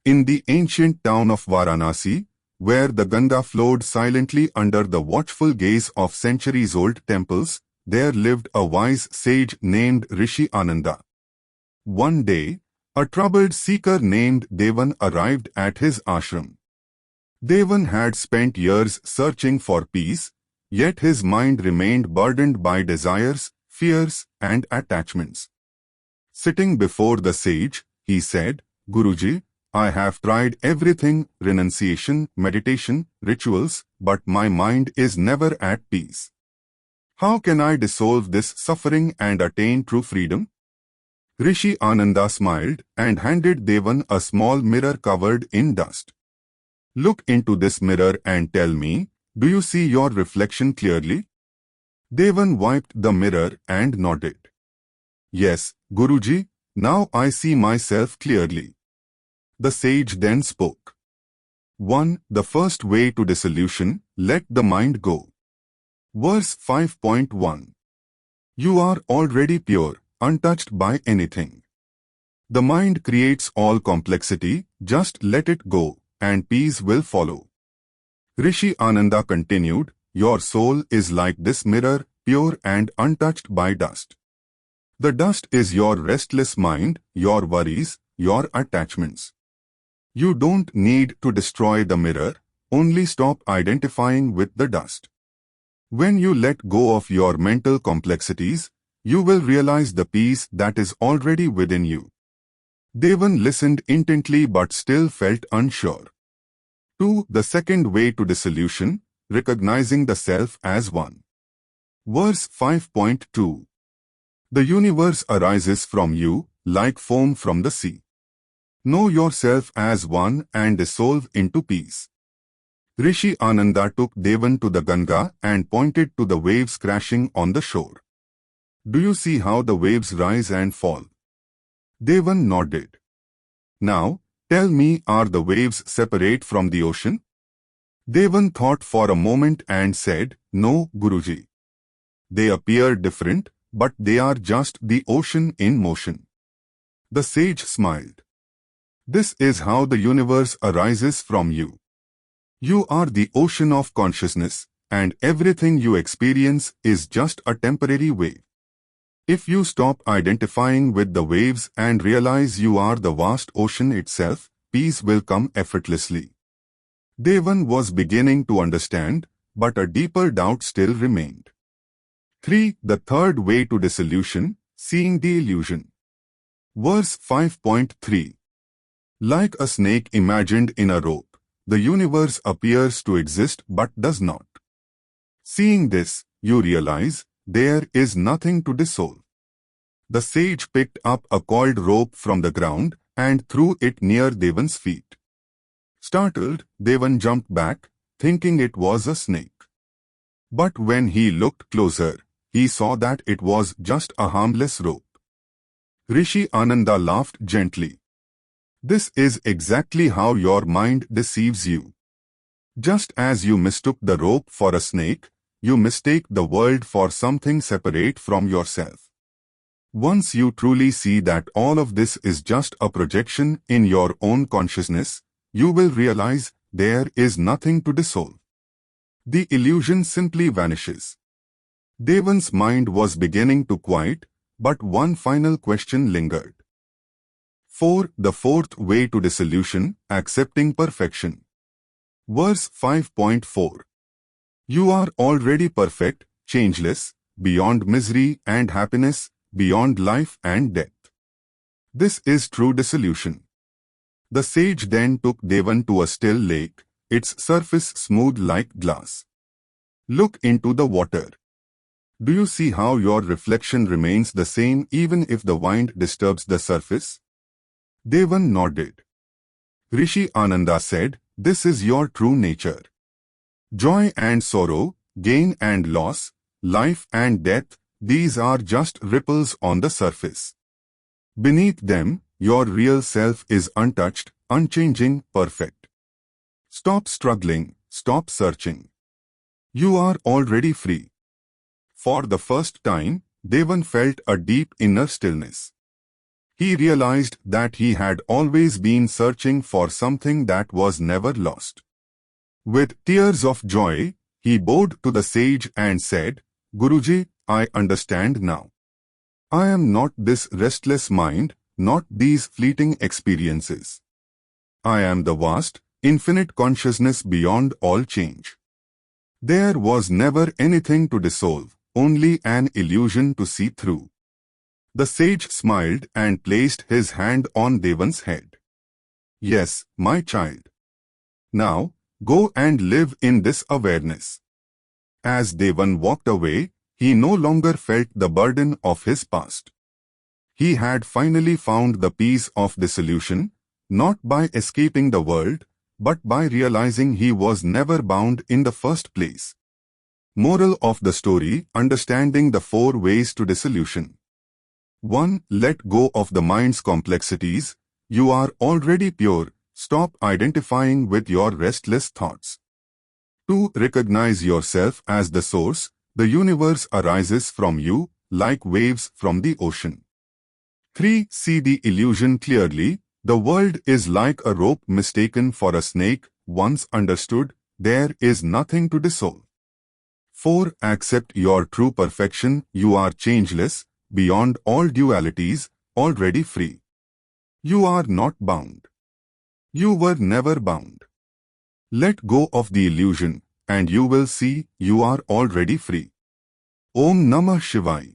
In the ancient town of Varanasi, where the Ganga flowed silently under the watchful gaze of centuries-old temples, there lived a wise sage named Rishi Ananda. One day, a troubled seeker named Devan arrived at his ashram. Devan had spent years searching for peace, yet his mind remained burdened by desires, fears, and attachments. Sitting before the sage, he said, "Guruji, I have tried everything, renunciation, meditation, rituals, but my mind is never at peace. How can I dissolve this suffering and attain true freedom?" Rishi Ananda smiled and handed Devan a small mirror covered in dust. "Look into this mirror and tell me, do you see your reflection clearly?" Devan wiped the mirror and nodded. "Yes, Guruji, now I see myself clearly." The sage then spoke. 1. The first way to dissolution, let the mind go. Verse 5.1. You are already pure, untouched by anything. The mind creates all complexity, just let it go, and peace will follow. Rishi Ananda continued, your soul is like this mirror, pure and untouched by dust. The dust is your restless mind, your worries, your attachments. You don't need to destroy the mirror, only stop identifying with the dust. When you let go of your mental complexities, you will realize the peace that is already within you. Devan listened intently but still felt unsure. 2. The second way to dissolution, recognizing the self as one. Verse 5.2. The universe arises from you, like foam from the sea. Know yourself as one and dissolve into peace. Rishi Ananda took Devan to the Ganga and pointed to the waves crashing on the shore. Do you see how the waves rise and fall? Devan nodded. Now, tell me, are the waves separate from the ocean? Devan thought for a moment and said, No, Guruji. They appear different, but they are just the ocean in motion. The sage smiled. This is how the universe arises from you. You are the ocean of consciousness, and everything you experience is just a temporary wave. If you stop identifying with the waves and realize you are the vast ocean itself, peace will come effortlessly. Devan was beginning to understand, but a deeper doubt still remained. 3. The third way to dissolution, seeing the illusion. Verse 5.3. Like a snake imagined in a rope, the universe appears to exist but does not. Seeing this, you realize there is nothing to dissolve. The sage picked up a coiled rope from the ground and threw it near Devan's feet. Startled, Devan jumped back, thinking it was a snake. But when he looked closer, he saw that it was just a harmless rope. Rishi Ananda laughed gently. This is exactly how your mind deceives you. Just as you mistook the rope for a snake, you mistake the world for something separate from yourself. Once you truly see that all of this is just a projection in your own consciousness, you will realize there is nothing to dissolve. The illusion simply vanishes. Devan's mind was beginning to quiet, but one final question lingered. 4. The fourth way to dissolution, accepting perfection. Verse 5.4. You are already perfect, changeless, beyond misery and happiness, beyond life and death. This is true dissolution. The sage then took Devan to a still lake, its surface smooth like glass. Look into the water. Do you see how your reflection remains the same even if the wind disturbs the surface? Devan nodded. Rishi Ananda said, this is your true nature. Joy and sorrow, gain and loss, life and death, these are just ripples on the surface. Beneath them, your real self is untouched, unchanging, perfect. Stop struggling, stop searching. You are already free. For the first time, Devan felt a deep inner stillness. He realized that he had always been searching for something that was never lost. With tears of joy, he bowed to the sage and said, "Guruji, I understand now. I am not this restless mind, not these fleeting experiences. I am the vast, infinite consciousness beyond all change. There was never anything to dissolve, only an illusion to see through." The sage smiled and placed his hand on Devan's head. "Yes, my child. Now, go and live in this awareness." As Devan walked away, he no longer felt the burden of his past. He had finally found the peace of dissolution, not by escaping the world, but by realizing he was never bound in the first place. Moral of the story: understanding the 4 ways to dissolution. 1. Let go of the mind's complexities. You are already pure. Stop identifying with your restless thoughts. 2. Recognize yourself as the source. The universe arises from you, like waves from the ocean. 3. See the illusion clearly. The world is like a rope mistaken for a snake. Once understood, there is nothing to dissolve. 4. Accept your true perfection. You are changeless, beyond all dualities, already free. You are not bound. You were never bound. Let go of the illusion, and you will see you are already free. Om Namah Shivaya.